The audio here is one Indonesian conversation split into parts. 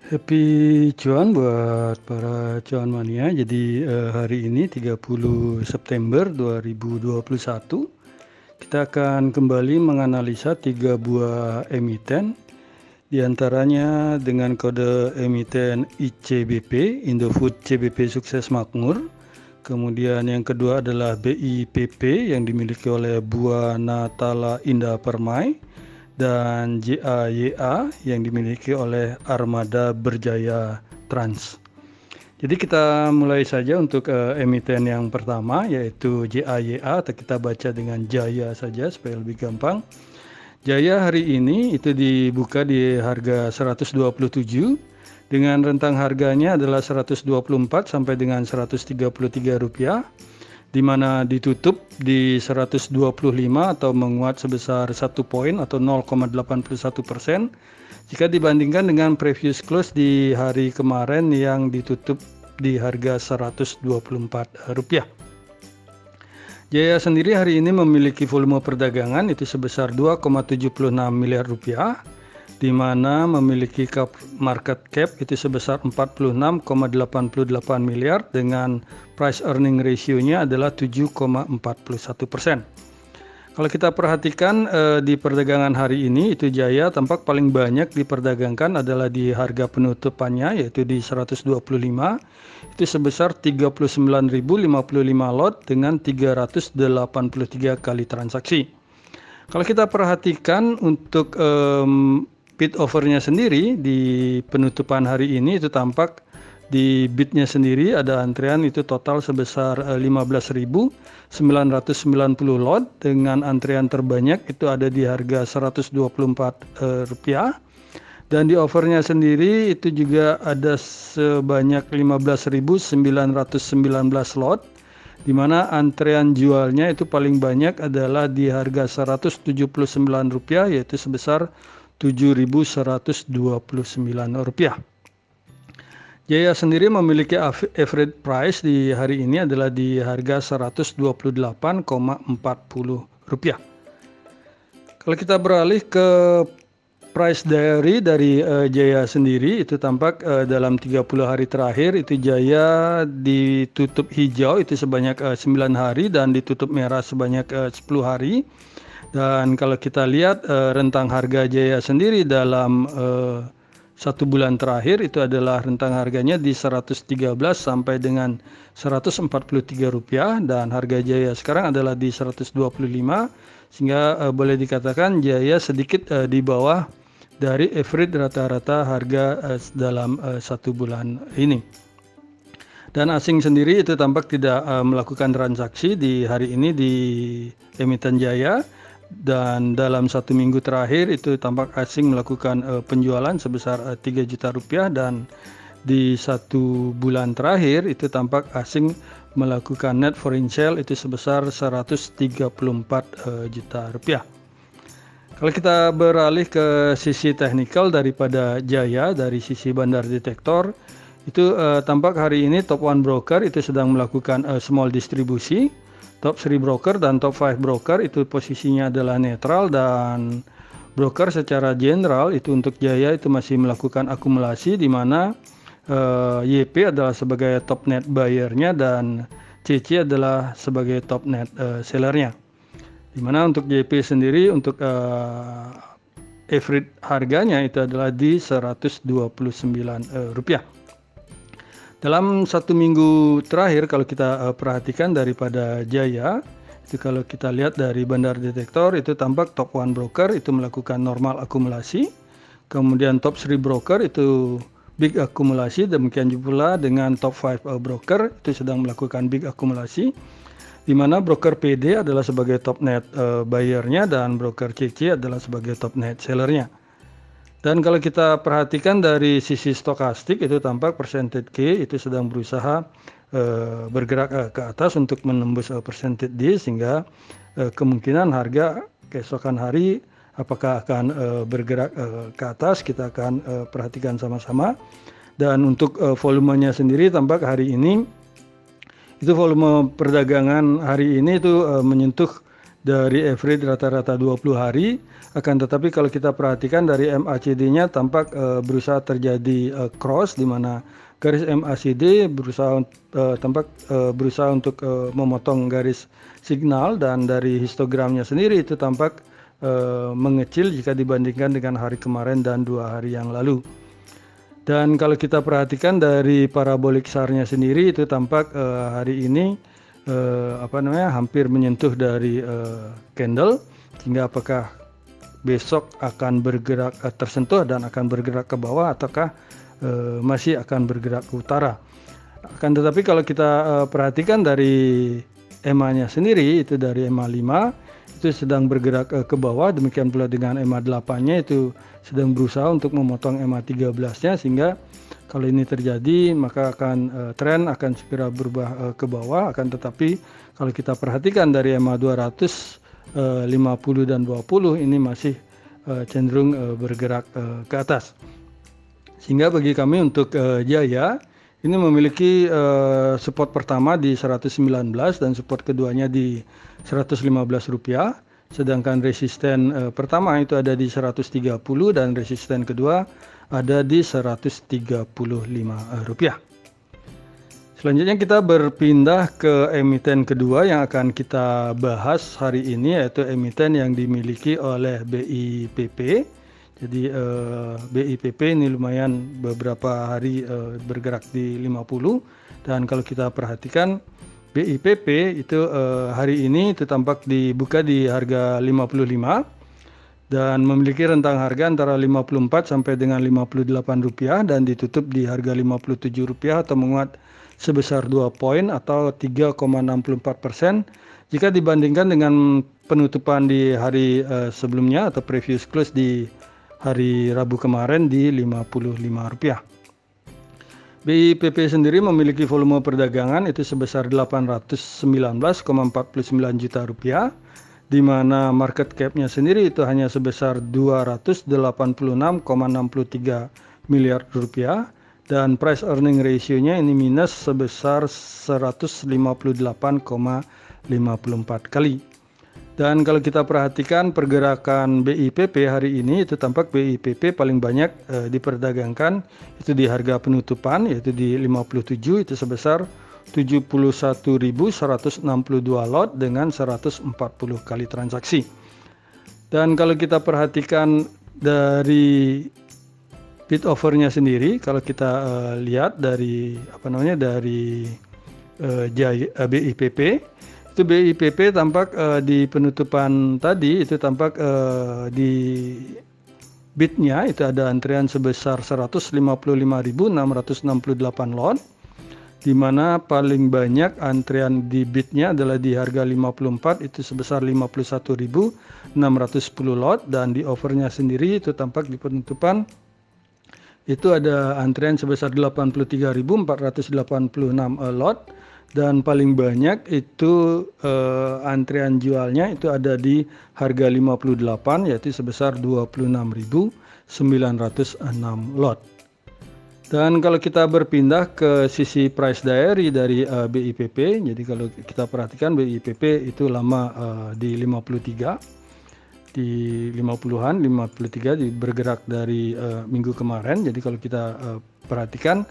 Happy cuan buat para cuan mania. Jadi hari ini 30 September 2021 kita akan kembali menganalisa 3 buah emiten, diantaranya dengan kode emiten ICBP, Indofood CBP Sukses Makmur. Kemudian yang kedua adalah BIPP yang dimiliki oleh Buana Tala Indah Permai, dan JAYA yang dimiliki oleh Armada Berjaya Trans. Jadi kita mulai saja untuk emiten yang pertama, yaitu JAYA, atau kita baca dengan Jaya saja supaya lebih gampang. Jaya hari ini itu dibuka di harga 127 dengan rentang harganya adalah 124 sampai dengan 133 rupiah, di mana ditutup di 125 atau menguat sebesar 1 poin atau 0,81% jika dibandingkan dengan previous close di hari kemarin yang ditutup di harga 124 rupiah. Jaya sendiri hari ini memiliki volume perdagangan itu sebesar 2,76 miliar rupiah, di mana memiliki market cap itu sebesar 46,88 miliar dengan price earning ratio-nya adalah 7,41%. Kalau kita perhatikan di perdagangan hari ini itu Jaya tampak paling banyak diperdagangkan adalah di harga penutupannya, yaitu di 125 itu sebesar 39.055 lot dengan 383 kali transaksi. Kalau kita perhatikan untuk bid overnya sendiri di penutupan hari ini itu tampak di bidnya sendiri ada antrian itu total sebesar 15.990 lot dengan antrian terbanyak itu ada di harga 124 rupiah, dan di overnya sendiri itu juga ada sebanyak 15.919 lot, di mana antrean jualnya itu paling banyak adalah di harga 179 rupiah, yaitu sebesar 7.129 rupiah. Jaya sendiri memiliki average price di hari ini adalah di harga 128,40 rupiah. Kalau kita beralih ke price diary dari Jaya sendiri itu tampak dalam 30 hari terakhir itu Jaya ditutup hijau itu sebanyak 9 hari dan ditutup merah sebanyak 10 hari. Dan kalau kita lihat rentang harga Jaya sendiri dalam 1 bulan terakhir itu adalah rentang harganya di 113 sampai dengan 143 rupiah, dan harga Jaya sekarang adalah di 125, sehingga boleh dikatakan Jaya sedikit di bawah dari average rata-rata harga dalam 1 bulan ini. Dan asing sendiri itu tampak tidak melakukan transaksi di hari ini di emiten Jaya. Dan dalam 1 minggu terakhir itu tampak asing melakukan penjualan sebesar 3 juta rupiah, dan di 1 bulan terakhir itu tampak asing melakukan net foreign sale itu sebesar 134 juta rupiah. Kalau kita beralih ke sisi teknikal daripada Jaya dari sisi bandar detektor itu tampak hari ini top 1 broker itu sedang melakukan small distribusi. Top 3 broker dan top 5 broker itu posisinya adalah netral, dan broker secara general itu untuk Jaya itu masih melakukan akumulasi, di mana YP adalah sebagai top net buyer-nya dan CC adalah sebagai top net seller-nya. Di mana untuk YP sendiri untuk average harganya itu adalah di 129 rupiah. Dalam 1 minggu terakhir kalau kita perhatikan daripada Jaya, itu kalau kita lihat dari bandar detektor itu tampak top 1 broker itu melakukan normal akumulasi, kemudian top 3 broker itu big akumulasi, demikian pula dengan top 5 broker itu sedang melakukan big akumulasi, di mana broker PD adalah sebagai top net buyer-nya dan broker CC adalah sebagai top net seller-nya. Dan kalau kita perhatikan dari sisi stokastik itu tampak percentage K itu sedang berusaha bergerak ke atas untuk menembus percentage D, sehingga kemungkinan harga keesokan hari apakah akan bergerak ke atas kita akan perhatikan sama-sama. Dan untuk volumenya sendiri tampak hari ini itu volume perdagangan hari ini itu menyentuh dari average rata-rata 20 hari. Akan tetapi kalau kita perhatikan dari MACD-nya tampak berusaha terjadi cross, di mana garis MACD berusaha untuk memotong garis signal, dan dari histogramnya sendiri itu tampak mengecil jika dibandingkan dengan hari kemarin dan 2 hari yang lalu. Dan kalau kita perhatikan dari parabolik SAR-nya sendiri itu tampak hari ini hampir menyentuh dari candle, sehingga apakah besok akan bergerak tersentuh dan akan bergerak ke bawah, ataukah masih akan bergerak ke utara. Akan tetapi kalau kita perhatikan dari EMA-nya sendiri, itu dari EMA 5 itu sedang bergerak ke bawah, demikian pula dengan EMA 8-nya itu sedang berusaha untuk memotong EMA 13-nya, sehingga kalau ini terjadi maka tren akan segera berubah ke bawah. Akan tetapi kalau kita perhatikan dari EMA 200, 50 dan 20 ini masih cenderung bergerak ke atas. Sehingga bagi kami untuk Jaya ini memiliki support pertama di 119 dan support keduanya di Rp115, sedangkan resisten pertama itu ada di 130 dan resisten kedua ada di Rp135. Selanjutnya kita berpindah ke emiten kedua yang akan kita bahas hari ini, yaitu emiten yang dimiliki oleh BIPP. Jadi BIPP ini lumayan beberapa hari bergerak di 50, dan kalau kita perhatikan BIPP itu hari ini itu tampak dibuka di harga 55 dan memiliki rentang harga antara 54 sampai dengan Rp58 dan ditutup di harga Rp57 atau menguat sebesar 2 poin atau 3,64% jika dibandingkan dengan penutupan di hari sebelumnya atau previous close di hari Rabu kemarin di Rp55. BIPP sendiri memiliki volume perdagangan itu sebesar Rp819,49 juta, di mana market cap-nya sendiri itu hanya sebesar Rp286,63 miliar, dan price earning ratio-nya ini minus sebesar 158,54 kali. Dan kalau kita perhatikan pergerakan BIPP hari ini itu tampak BIPP paling banyak diperdagangkan itu di harga penutupan, yaitu di 57 itu sebesar 71.162 lot dengan 140 kali transaksi. Dan kalau kita perhatikan dari bid offer-nya sendiri, kalau kita lihat dari BIPP, itu BIPP tampak di penutupan tadi itu tampak di bidnya itu ada antrian sebesar 155.668 lot, di mana paling banyak antrian di bidnya adalah di harga 54 itu sebesar 51.610 lot, dan di offernya sendiri itu tampak di penutupan itu ada antrian sebesar 83.486 lot, dan paling banyak itu antrian jualnya itu ada di harga 58 yaitu sebesar 26.906 lot. Dan kalau kita berpindah ke sisi price diary dari BIPP, jadi kalau kita perhatikan BIPP itu lama di 53, di 50-an, 53 bergerak dari minggu kemarin. Jadi kalau kita perhatikan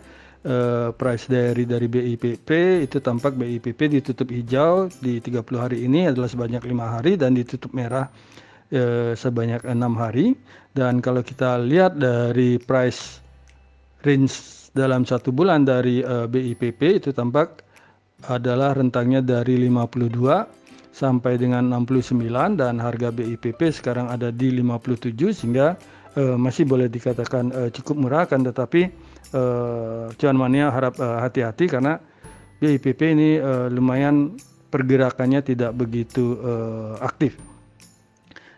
price dari BIPP itu tampak BIPP ditutup hijau di 30 hari ini adalah sebanyak 5 hari dan ditutup merah sebanyak 6 hari. Dan kalau kita lihat dari price range dalam 1 bulan dari BIPP itu tampak adalah rentangnya dari 52 sampai dengan 69, dan harga BIPP sekarang ada di 57, sehingga masih boleh dikatakan cukup murah. Kan tetapi cuan mania harap hati-hati karena BIPP ini lumayan pergerakannya tidak begitu aktif.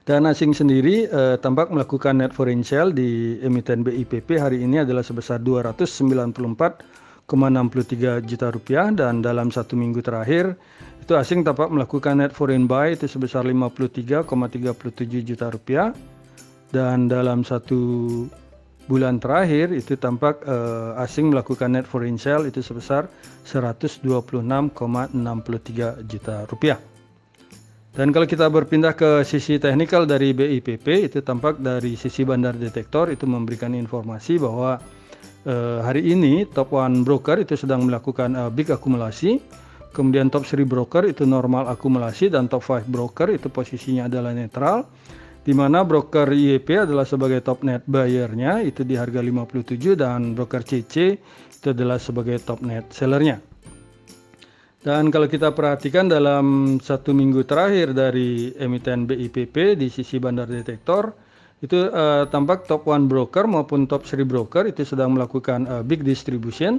Dan asing sendiri tampak melakukan net foreign sale di emiten BIPP hari ini adalah sebesar Rp294,63 juta, dan dalam 1 minggu terakhir itu asing tampak melakukan net foreign buy itu sebesar Rp53,37 juta, dan dalam 1 bulan terakhir itu tampak asing melakukan net foreign sale itu sebesar Rp126,63 juta. Dan kalau kita berpindah ke sisi teknikal dari BIPP, itu tampak dari sisi bandar detektor itu memberikan informasi bahwa hari ini top 1 broker itu sedang melakukan big akumulasi, kemudian top 3 broker itu normal akumulasi, dan top 5 broker itu posisinya adalah netral, di mana broker YP adalah sebagai top net buyer-nya itu di harga 57, dan broker CC itu adalah sebagai top net sellernya. Dan kalau kita perhatikan dalam 1 minggu terakhir dari emiten BIPP di sisi bandar detektor, itu tampak top 1 broker maupun top 3 broker itu sedang melakukan big distribution,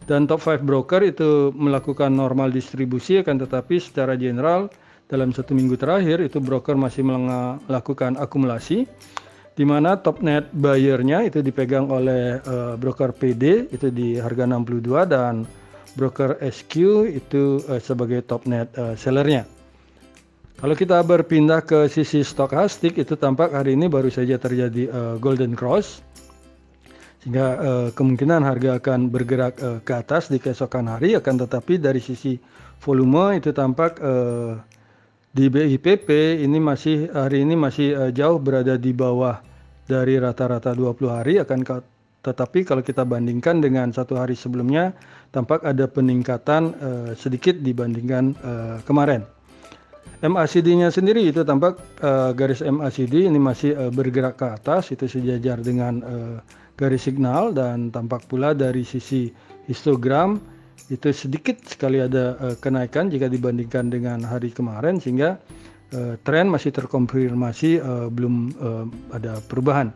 dan top 5 broker itu melakukan normal distribusi, akan tetapi secara general dalam 1 minggu terakhir itu broker masih melakukan akumulasi, di mana top net buyer-nya itu dipegang oleh broker PD itu di harga 62, dan broker SQ itu sebagai top net sellernya. Kalau kita berpindah ke sisi stokastik, itu tampak hari ini baru saja terjadi golden cross, sehingga kemungkinan harga akan bergerak ke atas di keesokan hari, akan tetapi dari sisi volume itu tampak di BIPP ini hari ini masih jauh berada di bawah dari rata-rata 20 hari, tetapi kalau kita bandingkan dengan 1 hari sebelumnya, tampak ada peningkatan sedikit dibandingkan kemarin. MACD-nya sendiri itu tampak garis MACD ini masih bergerak ke atas, itu sejajar dengan garis signal, dan tampak pula dari sisi histogram itu sedikit sekali ada kenaikan jika dibandingkan dengan hari kemarin, sehingga tren masih terkonfirmasi, belum ada perubahan.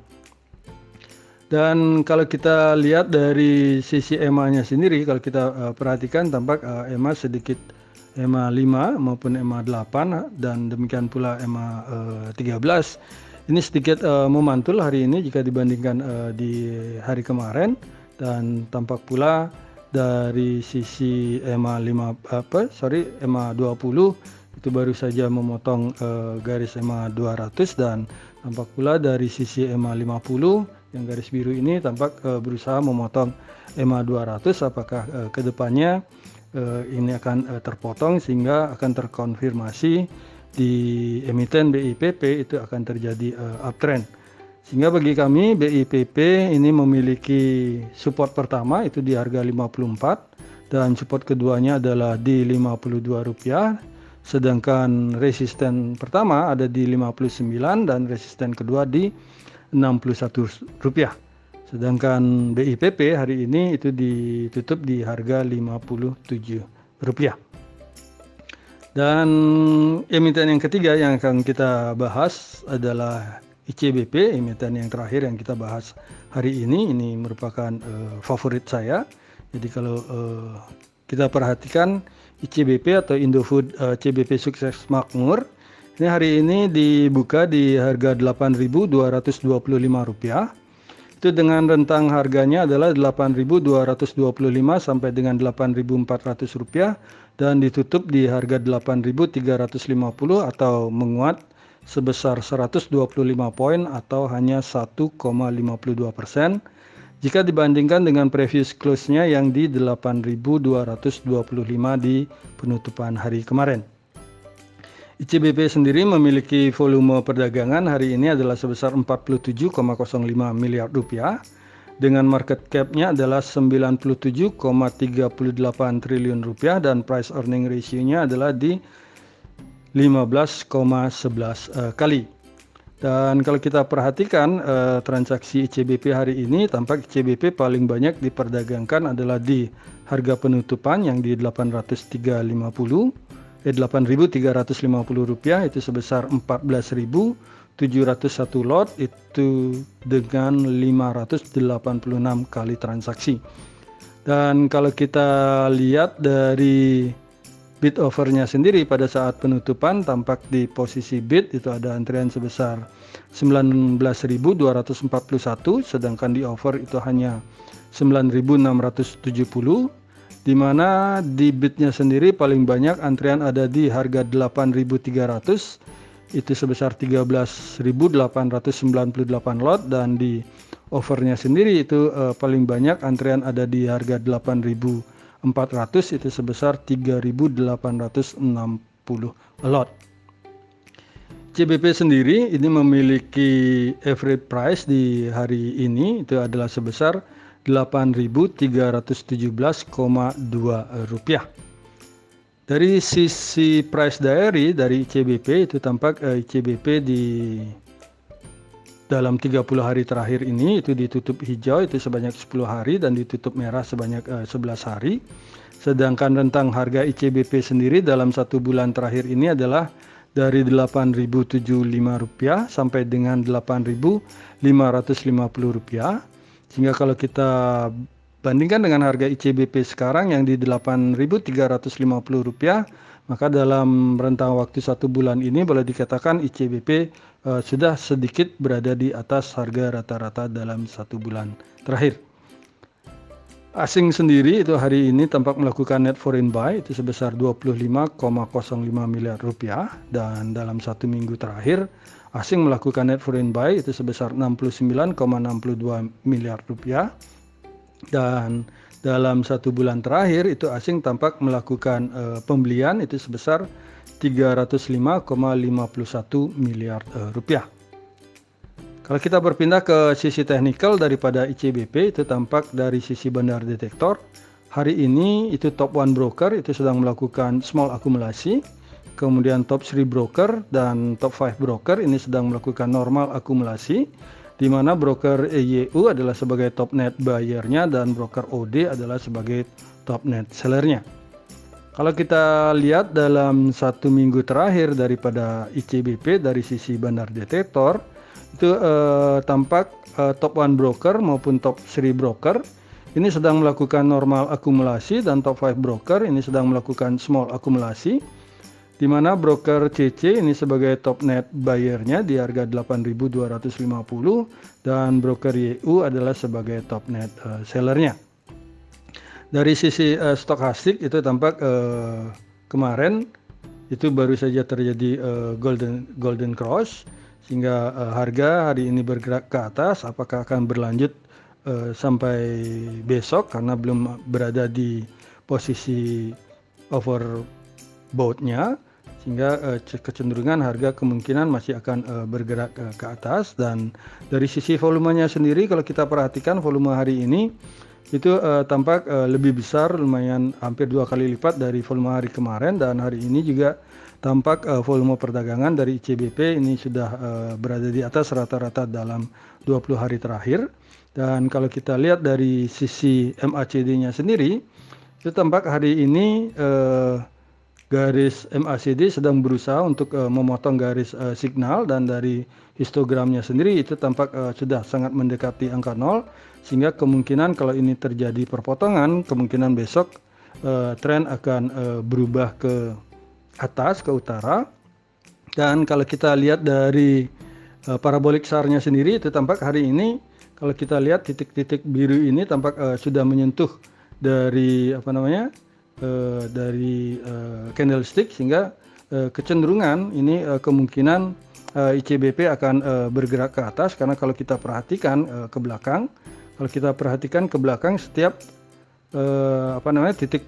Dan kalau kita lihat dari sisi EMA-nya sendiri, kalau kita perhatikan tampak EMA sedikit EMA 5 maupun EMA 8, dan demikian pula EMA 13. Ini sedikit memantul hari ini jika dibandingkan di hari kemarin, dan tampak pula dari sisi EMA 20 itu baru saja memotong garis EMA 200, dan tampak pula dari sisi EMA 50 yang garis biru ini tampak berusaha memotong EMA 200. Apakah kedepannya ini akan terpotong sehingga akan terkonfirmasi di emiten BIPP itu akan terjadi uptrend. Sehingga bagi kami BIPP ini memiliki support pertama itu di harga 54, dan support keduanya adalah di Rp52, sedangkan resisten pertama ada di 59 dan resisten kedua di Rp61. Sedangkan BIPP hari ini itu ditutup di harga Rp57. Dan emiten yang ketiga yang akan kita bahas adalah ICBP, emiten yang terakhir yang kita bahas hari ini merupakan favorit saya. Jadi kalau kita perhatikan ICBP atau Indofood CBP Sukses Makmur, ini hari ini dibuka di harga Rp8.225. Itu dengan rentang harganya adalah Rp8.225 sampai dengan Rp8.400, dan ditutup di harga Rp8.350 atau menguat sebesar 125 poin atau hanya 1,52%. Jika dibandingkan dengan previous close-nya yang di 8.225 di penutupan hari kemarin. ICBP sendiri memiliki volume perdagangan hari ini adalah sebesar Rp47,05 miliar dengan market cap-nya adalah Rp97,38 triliun dan price earning ratio-nya adalah di 15,11 kali. Dan kalau kita perhatikan transaksi ICBP hari ini, tampak ICBP paling banyak diperdagangkan adalah di harga penutupan yang di Rp8.350 itu sebesar 14.701 lot, itu dengan 586 kali transaksi. Dan kalau kita lihat dari bid offernya sendiri pada saat penutupan, tampak di posisi bid itu ada antrian sebesar 19.241, sedangkan di offer itu hanya 9.670, di mana di bidnya sendiri paling banyak antrian ada di harga 8.300, itu sebesar 13.898 lot, dan di offernya sendiri itu paling banyak antrian ada di harga 8.400, itu sebesar 3.860 lot. ICBP sendiri ini memiliki average price di hari ini itu adalah sebesar Rp8.317,2. Dari sisi price diary dari ICBP itu tampak ICBP di dalam 30 hari terakhir ini itu ditutup hijau itu sebanyak 10 hari dan ditutup merah sebanyak 11 hari. Sedangkan rentang harga ICBP sendiri dalam 1 bulan terakhir ini adalah dari Rp8.075 sampai dengan Rp8.550. Sehingga kalau kita bandingkan dengan harga ICBP sekarang yang di Rp8.350, maka dalam rentang waktu 1 bulan ini boleh dikatakan ICBP sudah sedikit berada di atas harga rata-rata dalam 1 bulan terakhir. Asing sendiri itu hari ini tampak melakukan net foreign buy itu sebesar Rp25,05 miliar dan dalam 1 minggu terakhir asing melakukan net foreign buy itu sebesar Rp69,62 miliar dan dalam 1 bulan terakhir itu asing tampak melakukan pembelian itu sebesar Rp305,51 miliar. Kalau kita berpindah ke sisi teknikal daripada ICBP itu tampak dari sisi bandar detektor. Hari ini itu top 1 broker itu sedang melakukan small akumulasi. Kemudian top 3 broker dan top 5 broker ini sedang melakukan normal akumulasi. Di mana broker EYU adalah sebagai top net buyernya dan broker OD adalah sebagai top net sellernya. Kalau kita lihat dalam 1 minggu terakhir daripada ICBP dari sisi bandar detektor, itu tampak top 1 broker maupun top 3 broker ini sedang melakukan normal akumulasi dan top 5 broker ini sedang melakukan small akumulasi, di mana broker CC ini sebagai top net buyernya di harga 8.250 dan broker YU adalah sebagai top net sellernya. Dari sisi stokastik itu tampak kemarin itu baru saja terjadi golden cross. Sehingga harga hari ini bergerak ke atas, apakah akan berlanjut sampai besok karena belum berada di posisi overbought-nya, sehingga kecenderungan harga kemungkinan masih akan bergerak ke atas. Dan dari sisi volumenya sendiri kalau kita perhatikan volume hari ini itu tampak lebih besar, lumayan hampir 2 kali lipat dari volume hari kemarin, dan hari ini juga tampak volume perdagangan dari ICBP ini sudah berada di atas rata-rata dalam 20 hari terakhir. Dan kalau kita lihat dari sisi MACD-nya sendiri, itu tampak hari ini garis MACD sedang berusaha untuk memotong garis signal, dan dari histogramnya sendiri itu tampak sudah sangat mendekati angka 0, sehingga kemungkinan kalau ini terjadi perpotongan, kemungkinan besok tren akan berubah ke atas, ke utara. Dan kalau kita lihat dari parabolik SAR-nya sendiri itu tampak hari ini kalau kita lihat titik-titik biru ini tampak sudah menyentuh dari candlestick, sehingga kecenderungan ini kemungkinan ICBP akan bergerak ke atas, karena kalau kita perhatikan ke belakang, setiap titik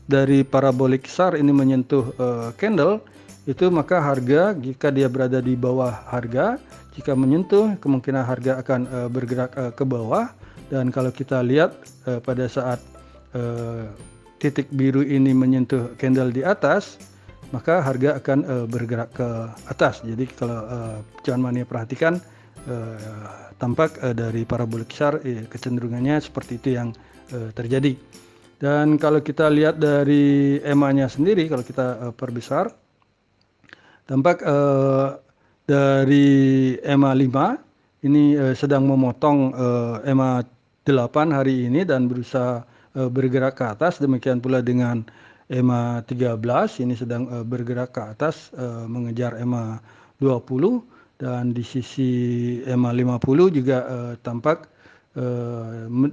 dari parabolik SAR ini menyentuh candle itu, maka harga jika dia berada di bawah harga, jika menyentuh kemungkinan harga akan bergerak ke bawah. Dan kalau kita lihat pada saat titik biru ini menyentuh candle di atas, maka harga akan bergerak ke atas. Jadi kalau Cuan Mania perhatikan tampak dari parabolik SAR kecenderungannya seperti itu yang terjadi. Dan kalau kita lihat dari EMA-nya sendiri, kalau kita perbesar, tampak dari EMA 5 ini sedang memotong EMA 8 hari ini dan berusaha bergerak ke atas. Demikian pula dengan EMA 13 ini sedang bergerak ke atas mengejar EMA 20, dan di sisi EMA 50 juga tampak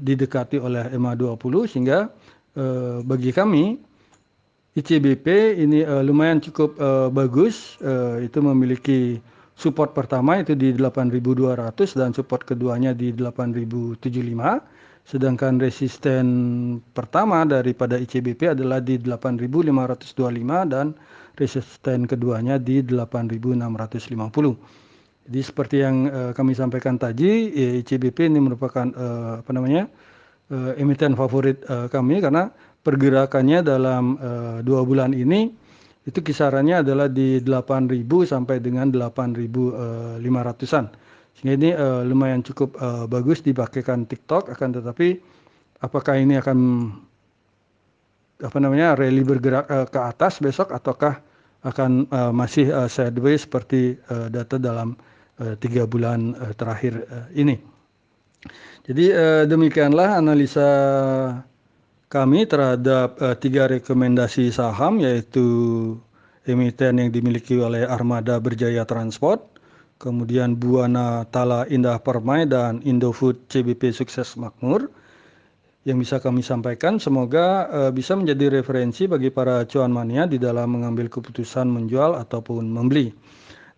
didekati oleh EMA 20, sehingga bagi kami ICBP ini lumayan cukup bagus. Itu memiliki support pertama itu di 8.200 dan support keduanya di 8.075, sedangkan resisten pertama daripada ICBP adalah di 8.525 dan resisten keduanya di 8.650. Jadi seperti yang kami sampaikan tadi, ICBP ini merupakan emiten favorit kami karena pergerakannya dalam 2 bulan ini itu kisarannya adalah di 8.000 sampai dengan 8.500-an. Sehingga ini lumayan cukup bagus dipakaikan TikTok, akan tetapi apakah ini akan rally bergerak ke atas besok ataukah akan masih sideways seperti data dalam 3 bulan terakhir ini. Jadi demikianlah analisa kami terhadap 3 rekomendasi saham, yaitu emiten yang dimiliki oleh Armada Berjaya Transport, kemudian Buana Tala Indah Permai, dan Indofood CBP Sukses Makmur, yang bisa kami sampaikan. Semoga bisa menjadi referensi bagi para cuan mania di dalam mengambil keputusan menjual ataupun membeli.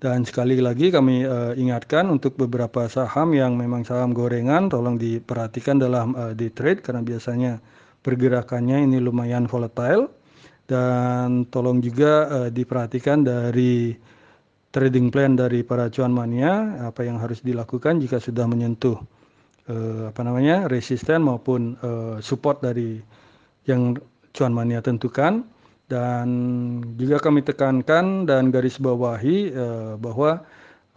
Dan sekali lagi kami ingatkan untuk beberapa saham yang memang saham gorengan, tolong diperhatikan dalam day trade karena biasanya pergerakannya ini lumayan volatile, dan tolong juga diperhatikan dari trading plan dari para cuan mania, apa yang harus dilakukan jika sudah menyentuh resisten maupun support dari yang cuan mania tentukan. Dan juga kami tekankan dan garis bawahi bahwa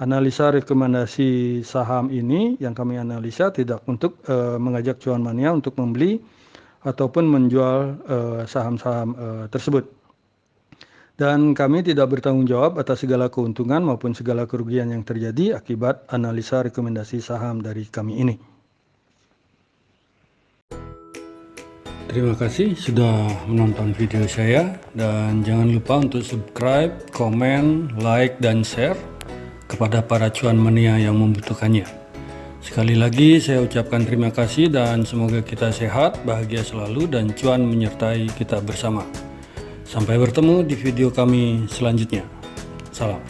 analisa rekomendasi saham ini yang kami analisa tidak untuk mengajak cuan mania untuk membeli ataupun menjual saham-saham tersebut. Dan kami tidak bertanggung jawab atas segala keuntungan maupun segala kerugian yang terjadi akibat analisa rekomendasi saham dari kami ini. Terima kasih sudah menonton video saya, dan jangan lupa untuk subscribe, komen, like, dan share kepada para cuan mania yang membutuhkannya. Sekali lagi saya ucapkan terima kasih dan semoga kita sehat, bahagia selalu, dan cuan menyertai kita bersama. Sampai bertemu di video kami selanjutnya. Salam.